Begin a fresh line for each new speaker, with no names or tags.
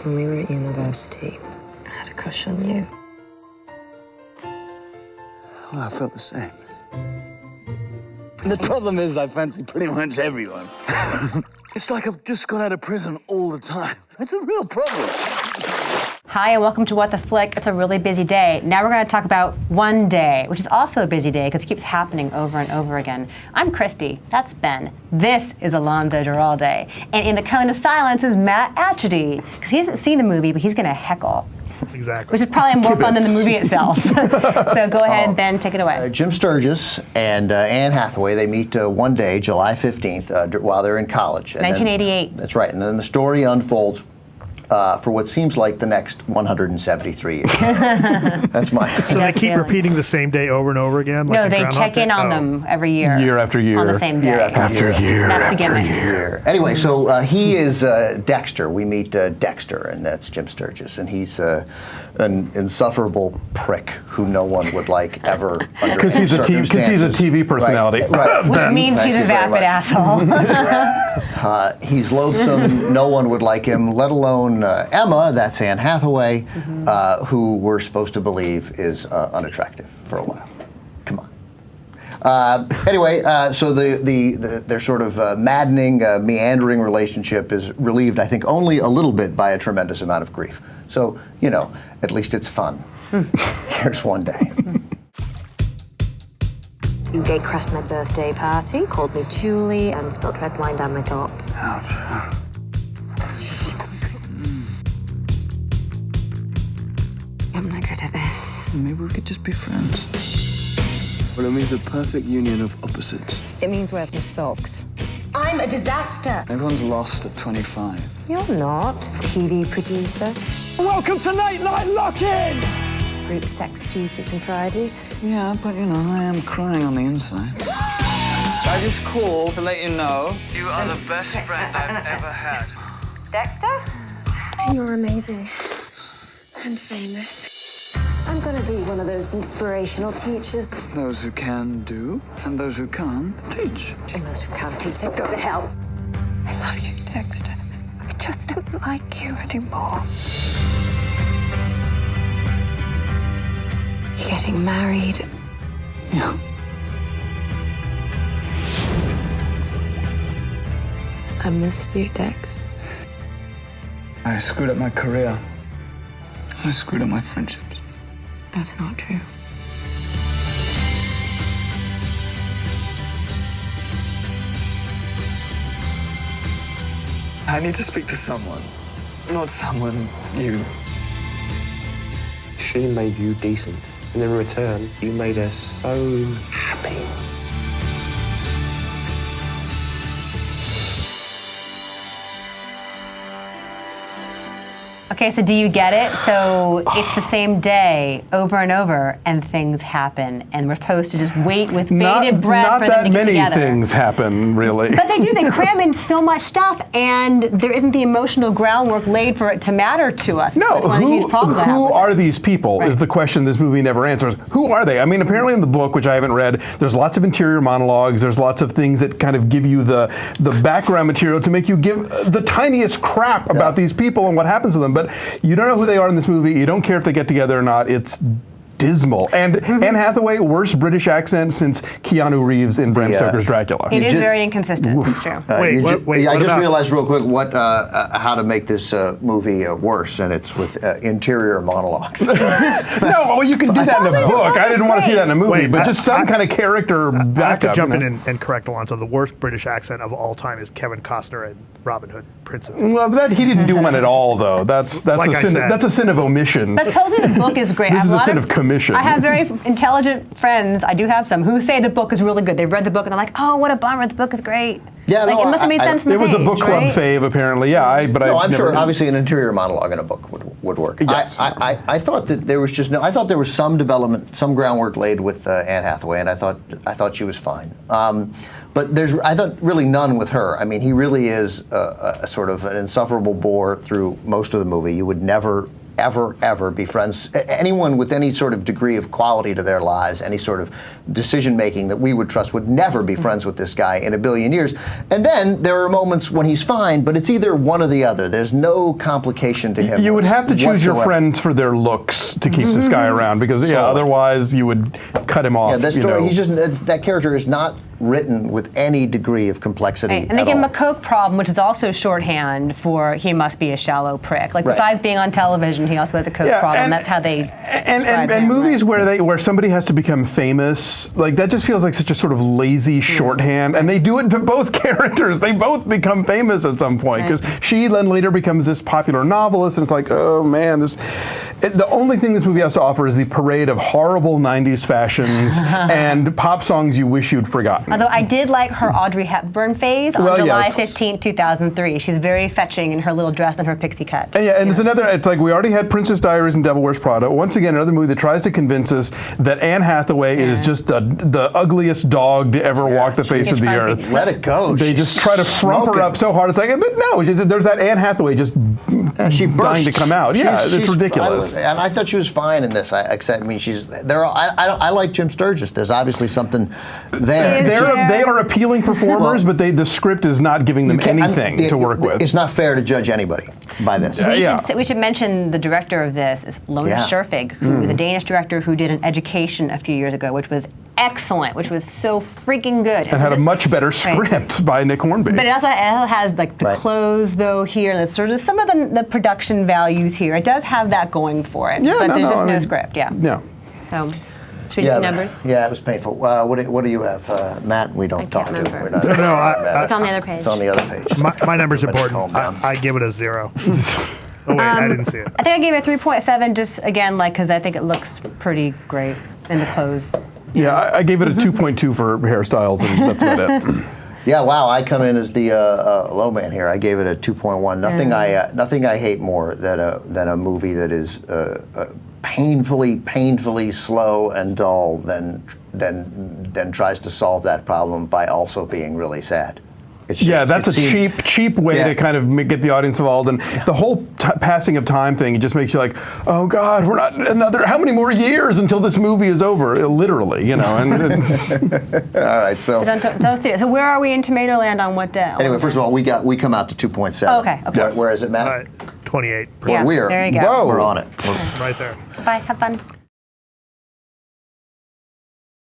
when we were at university, I had a crush on you.
Well, I felt the same. The problem is I fancy pretty much everyone. It's like I've just got out of prison all the time. It's a real problem.
Hi, and welcome to What the Flick. It's a really busy day. Now we're going to talk about one day, which is also a busy day because it keeps happening over and over again. I'm Christy. That's Ben. This is Alonso Duralde. And in the cone of silence is Matt Atchity, because he hasn't seen the movie, but he's going to heckle.
Exactly.
Which is probably more fun than the movie itself. So go ahead, Ben, take it away.
Jim Sturgess and Anne Hathaway, they meet one day, July 15th, while they're in college. And
1988.
That's right. And then the story unfolds for what seems like the next 173 years. That's mine.
So they keep repeating the same day over and over again?
No, they check in on them every year.
Year after year.
On the same day.
Year after year.
That's the gimmick.
Anyway, so he is Dexter. We meet Dexter, and that's Jim Sturgess. And he's an insufferable prick who no one would like ever under
Because he's a TV personality.
Right.
Which means he's a vapid asshole.
He's loathsome. No one would like him, let alone Emma, that's Anne Hathaway, who we're supposed to believe is unattractive for a while. Come on. Anyway, so their sort of maddening, meandering relationship is relieved, I think, only a little bit by a tremendous amount of grief. So, you know, at least it's fun. Here's one day.
You gate crashed my birthday party, called me Julie, and spilled red wine down my top.
Ouch.
I'm not good at this.
Maybe we could just be friends. Well, it means a perfect union of opposites.
It means wear some socks. I'm a disaster.
Everyone's lost at 25.
You're not. TV producer.
Welcome to Late Night Lock-In!
Group sex Tuesdays and Fridays.
Yeah, but you know, I am crying on the inside. I just called to let you know you are the best friend I've ever had.
Dexter?
You're amazing and famous.
I'm gonna be one of those inspirational teachers.
Those who can do, and those who can't teach.
And those who can't teach, so go to hell.
I love you, Dexter. I just don't like you anymore.
You're getting married.
Yeah.
I missed you, Dex.
I screwed up my career. I screwed up my friendships.
That's not true.
I need to speak to someone. Not someone, you.
She made you decent, and in return, you made her so happy.
Okay, so do you get it? So it's the same day over and over, and things happen, and we're supposed to just wait with bated breath for them to get together.
Not that many things happen, really.
But they do. They cram in so much stuff, and there isn't the emotional groundwork laid for it to matter to us.
No,
That's one of the huge problems I have
who
with
are
it.
these people is the question this movie never answers. Who are they? I mean, apparently in the book, which I haven't read, there's lots of interior monologues, there's lots of things that kind of give you the background material to make you give the tiniest crap about these people and what happens to them. But you don't know who they are in this movie. You don't care if they get together or not. It's dismal. And Anne Hathaway, worst British accent since Keanu Reeves in Bram Stoker's Dracula.
It is very inconsistent. It's true.
I just realized real quick how to make this movie worse, and it's with interior monologues.
No, well, you can do that in a book. I didn't want to see that in a movie, but just some kind of character backup.
I have to jump in and correct Alonso. The worst British accent of all time is Kevin Costner in Robin Hood, Prince of Thieves.
Well, he didn't do one at all, though. That's
Like
a sin. That's a sin of omission.
But supposedly the book is great.
This is a sin of commission.
I have very intelligent friends, I do have some, who say the book is really good. They've read the book and they're like, oh, what a bummer, the book is great.
Yeah,
like,
no,
it must have made sense in the
It was a book club fave, apparently. Yeah,
I'm sure. Obviously, an interior monologue in a book would work.
Yes.
I thought that there was just I thought there was some development, some groundwork laid with Anne Hathaway, and I thought she was fine. But I thought really none with her. I mean, he really is a sort of an insufferable bore through most of the movie. You would never ever be friends. Anyone with any sort of degree of quality to their lives, any sort of decision making that we would trust would never be friends with this guy in a billion years. And then there are moments when he's fine, but it's either one or the other. There's no complication to him.
You would have to choose your
whatsoever.
friends for their looks to keep this guy around, because otherwise you would cut him off.
Yeah, that story, he's just, that character is not written with any degree of complexity.
Right. And they
at
give him
all.
a coke problem, which is also shorthand for he must be a shallow prick. Like, besides being on television, he also has a coke problem.
And
that's how they describe
and
him,
movies
right?
where somebody has to become famous, like that just feels like such a sort of lazy shorthand. And they do it to both characters. They both become famous at some point, because she then later becomes this popular novelist, and it's like, oh man, the only thing this movie has to offer is the parade of horrible 90s fashions and pop songs you wish you'd forgotten.
Although I did like her Audrey Hepburn phase on July 15, 2003. She's very fetching in her little dress and her pixie cut.
And it's like we already had Princess Diaries and Devil Wears Prada. Once again, another movie that tries to convince us that Anne Hathaway is just the ugliest dog to ever walk the face of the earth.
Let it go.
They just try to frump her up so hard. It's like, but no, there's that Anne Hathaway just
she
dying to come out. It's ridiculous.
And I thought she was fine in this. I like Jim Sturgess. There's obviously something there.
They are appealing performers, but the script is not giving them anything to work with.
It's not fair to judge anybody by this.
We should mention the director of this is Lone Scherfig, who is a Danish director who did an Education a few years ago, which was excellent, which was so freaking good.
And had a much better script by Nick Hornby.
But it also has like the clothes though here. That's sort of some of the production values here. It does have that going for it. But there's just no script. Yeah. So. Should we do some numbers?
Yeah, it was painful. What do you have, Matt? We don't talk to him.
Remember.
It's
on the other page.
It's on the other page.
My number's important. I give it a 0. Oh wait, I didn't see it.
I think I gave it a 3.7, just again, because I think it looks pretty great in the clothes.
Yeah, I gave it a 2.2 for hairstyles, and that's about it.
Yeah, wow! I come in as the low man here. I gave it a 2.1. Nothing I hate more than a movie that is painfully slow and dull than tries to solve that problem by also being really sad.
That's a cheap way to kind of get the audience involved, and the whole passing of time thing, it just makes you like, oh God, we're not how many more years until this movie is over? Literally, And
all right, so
don't see it. So where are we in Tomatoland on what day?
Anyway, first of all, we come out to 2.7.
Okay.
Where is it, Matt?
28.
Well,
there you go.
We're on it.
Right there.
Bye. Have fun.